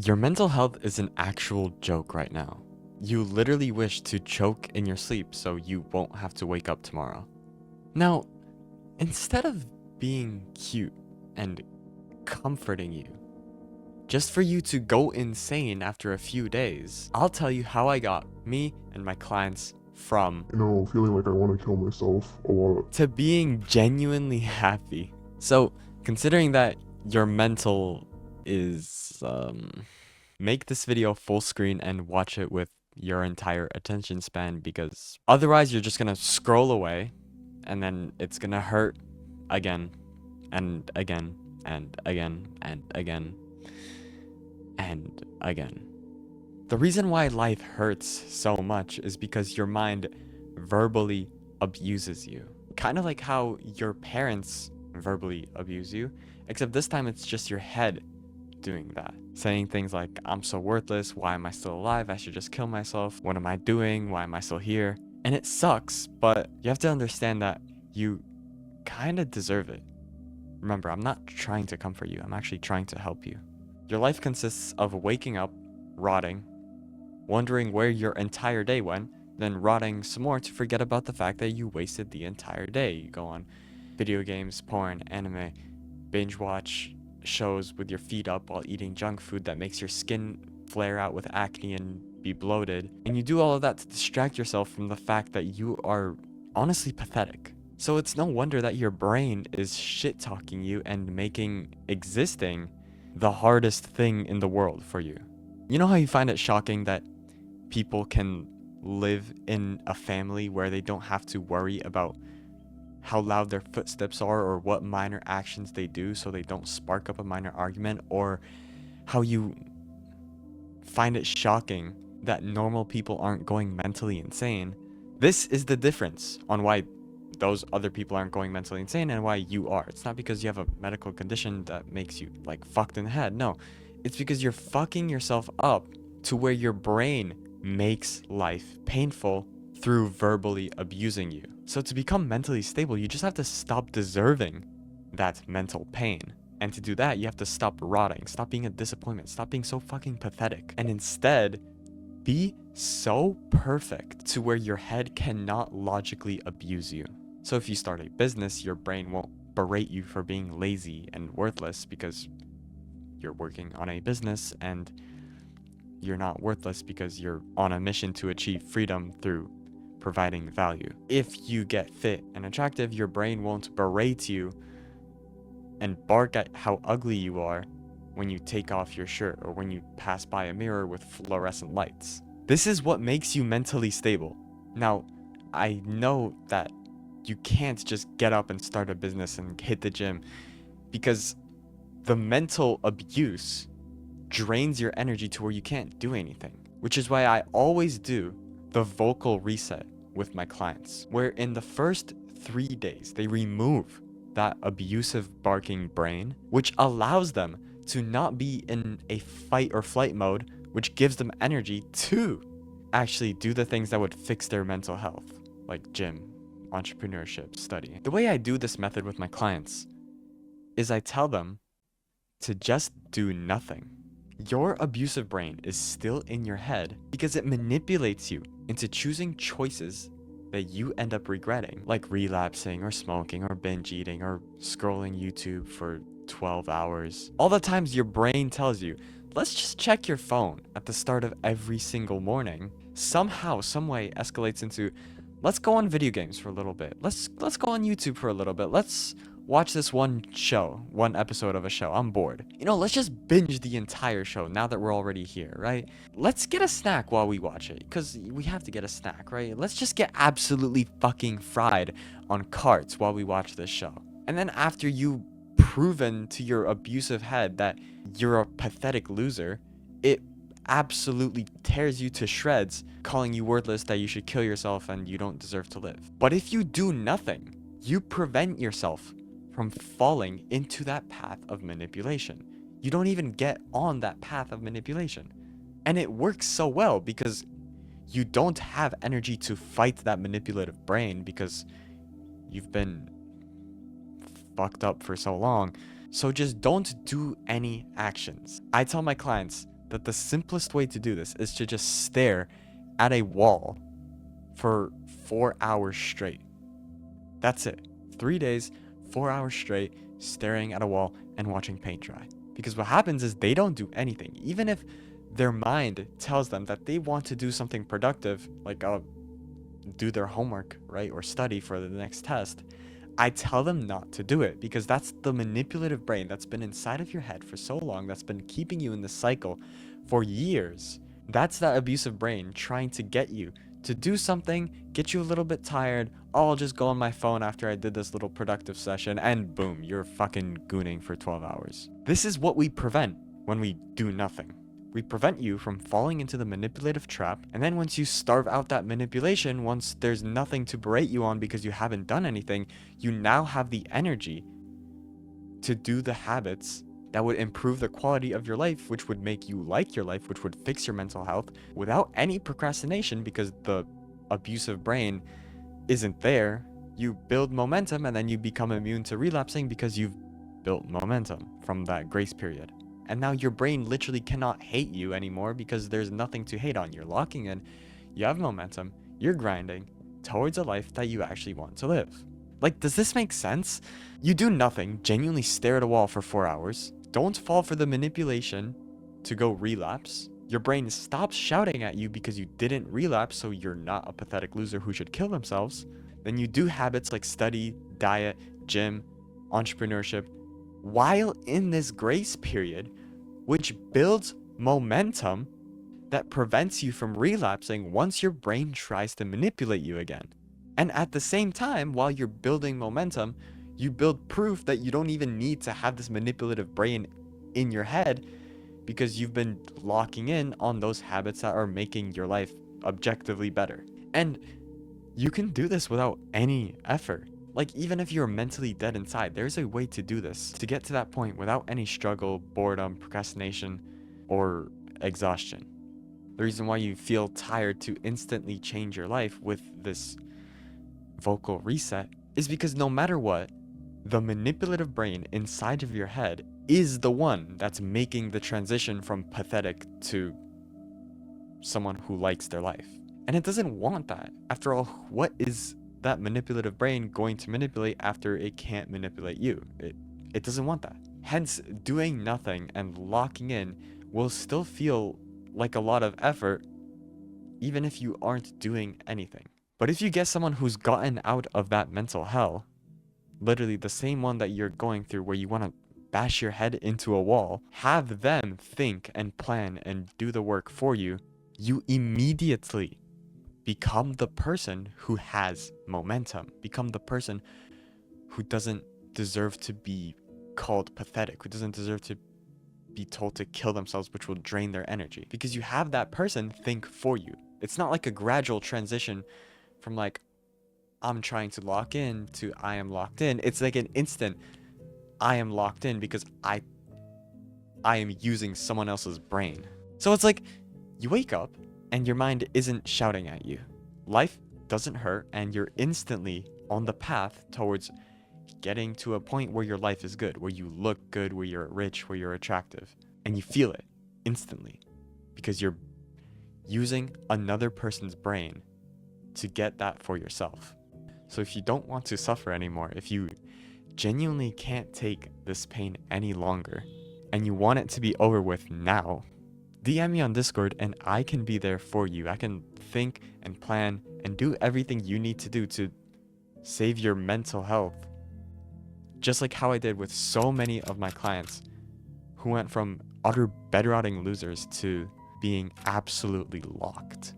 Your mental health is an actual joke right now. You literally wish to choke in your sleep so you won't have to wake up tomorrow. Now, instead of being cute and comforting you, just for you to go insane after a few days, I'll tell you how I got me and my clients from Feeling like I want to kill myself a lot. to being genuinely happy. So, considering that your mental is make this video full screen and watch it with your entire attention span, because otherwise you're just gonna scroll away and then it's gonna hurt again and again and again and again and again. The reason why life hurts so much is because your mind verbally abuses you. Kind of like how your parents verbally abuse you, except this time it's just your head doing that. Saying things like, I'm so worthless, why am I still alive? I should just kill myself. What am I doing? Why am I still here? And it sucks, but you have to understand that you kind of deserve it. Remember, I'm not trying to comfort you, I'm actually trying to help you. Your life consists of waking up, rotting, wondering where your entire day went, then rotting some more to forget about the fact that you wasted the entire day. You go on video games, porn, anime, binge watch shows with your feet up while eating junk food that makes your skin flare out with acne and be bloated. And you do all of that to distract yourself from the fact that you are honestly pathetic. So it's no wonder that your brain is shit talking you and making existing the hardest thing in the world for you. You know how you find it shocking that people can live in a family where they don't have to worry about how loud their footsteps are or what minor actions they do so they don't spark up a minor argument, or how you find it shocking that normal people aren't going mentally insane. This is the difference on why those other people aren't going mentally insane and why you are. It's not because you have a medical condition that makes you like fucked in the head. No, it's because you're fucking yourself up to where your brain makes life painful through verbally abusing you. So to become mentally stable, you just have to stop deserving that mental pain. And to do that, you have to stop rotting, stop being a disappointment, stop being so fucking pathetic, and instead be so perfect to where your head cannot logically abuse you. So if you start a business, your brain won't berate you for being lazy and worthless because you're working on a business, and you're not worthless because you're on a mission to achieve freedom through providing value. If you get fit and attractive, your brain won't berate you and bark at how ugly you are when you take off your shirt or when you pass by a mirror with fluorescent lights. This is what makes you mentally stable. Now, I know that you can't just get up and start a business and hit the gym, because the mental abuse drains your energy to where you can't do anything, which is why I always do the vocal reset with my clients, where in the first 3 days, they remove that abusive barking brain, which allows them to not be in a fight or flight mode, which gives them energy to actually do the things that would fix their mental health, like gym, entrepreneurship, study. The way I do this method with my clients is I tell them to just do nothing. Your abusive brain is still in your head because it manipulates you into choosing choices that you end up regretting, like relapsing or smoking or binge eating or scrolling YouTube for 12 hours. All the times your brain tells you, let's just check your phone at the start of every single morning, somehow, some way escalates into, let's go on video games for a little bit. Let's go on YouTube for a little bit. Let's watch this one show, one episode of a show. I'm bored. Let's just binge the entire show now that we're already here, right? Let's get a snack while we watch it, because we have to get a snack, right? Let's just get absolutely fucking fried on carts while we watch this show. And then after you proven to your abusive head that you're a pathetic loser, it absolutely tears you to shreds, calling you worthless, that you should kill yourself and you don't deserve to live. But if you do nothing, you prevent yourself from falling into that path of manipulation. You don't even get on that path of manipulation. And it works so well because you don't have energy to fight that manipulative brain because you've been fucked up for so long. So just don't do any actions. I tell my clients that the simplest way to do this is to just stare at a wall for 4 hours straight. That's it. 3 days, 4 hours straight, staring at a wall and watching paint dry. Because what happens is they don't do anything. Even if their mind tells them that they want to do something productive, like do their homework, right? Or study for the next test, I tell them not to do it because that's the manipulative brain that's been inside of your head for so long, that's been keeping you in this cycle for years. That's that abusive brain trying to get you to do something, get you a little bit tired. Oh, I'll just go on my phone after I did this little productive session, and boom, you're fucking gooning for 12 hours. This is what we prevent when we do nothing. We prevent you from falling into the manipulative trap, and then once you starve out that manipulation, once there's nothing to berate you on because you haven't done anything, you now have the energy to do the habits that would improve the quality of your life, which would make you like your life, which would fix your mental health without any procrastination because the abusive brain isn't there. You build momentum and then you become immune to relapsing because you've built momentum from that grace period. And now your brain literally cannot hate you anymore because there's nothing to hate on. You're locking in, you have momentum, you're grinding towards a life that you actually want to live. Like, does this make sense? You do nothing, genuinely stare at a wall for 4 hours. Don't fall for the manipulation to go relapse. Your brain stops shouting at you because you didn't relapse, so you're not a pathetic loser who should kill themselves. Then you do habits like study, diet, gym, entrepreneurship, while in this grace period, which builds momentum that prevents you from relapsing once your brain tries to manipulate you again. And at the same time, while you're building momentum, you build proof that you don't even need to have this manipulative brain in your head because you've been locking in on those habits that are making your life objectively better. And you can do this without any effort. Like, even if you're mentally dead inside, there's a way to do this, to get to that point without any struggle, boredom, procrastination, or exhaustion. The reason why you feel tired to instantly change your life with this vocal reset is because no matter what, the manipulative brain inside of your head is the one that's making the transition from pathetic to someone who likes their life. And it doesn't want that. After all, what is that manipulative brain going to manipulate after it can't manipulate you? It doesn't want that. Hence, doing nothing and locking in will still feel like a lot of effort, even if you aren't doing anything. But if you get someone who's gotten out of that mental hell, literally the same one that you're going through where you want to bash your head into a wall, have them think and plan and do the work for you, you immediately become the person who has momentum, become the person who doesn't deserve to be called pathetic, who doesn't deserve to be told to kill themselves, which will drain their energy, because you have that person think for you. It's not like a gradual transition from like, I'm trying to lock in to I am locked in. It's like an instant I am locked in because I am using someone else's brain. So it's like you wake up and your mind isn't shouting at you. Life doesn't hurt and you're instantly on the path towards getting to a point where your life is good, where you look good, where you're rich, where you're attractive. And you feel it instantly because you're using another person's brain to get that for yourself. So if you don't want to suffer anymore, if you genuinely can't take this pain any longer and you want it to be over with now, DM me on Discord and I can be there for you. I can think and plan and do everything you need to do to save your mental health. Just like how I did with so many of my clients who went from utter bedrotting losers to being absolutely locked.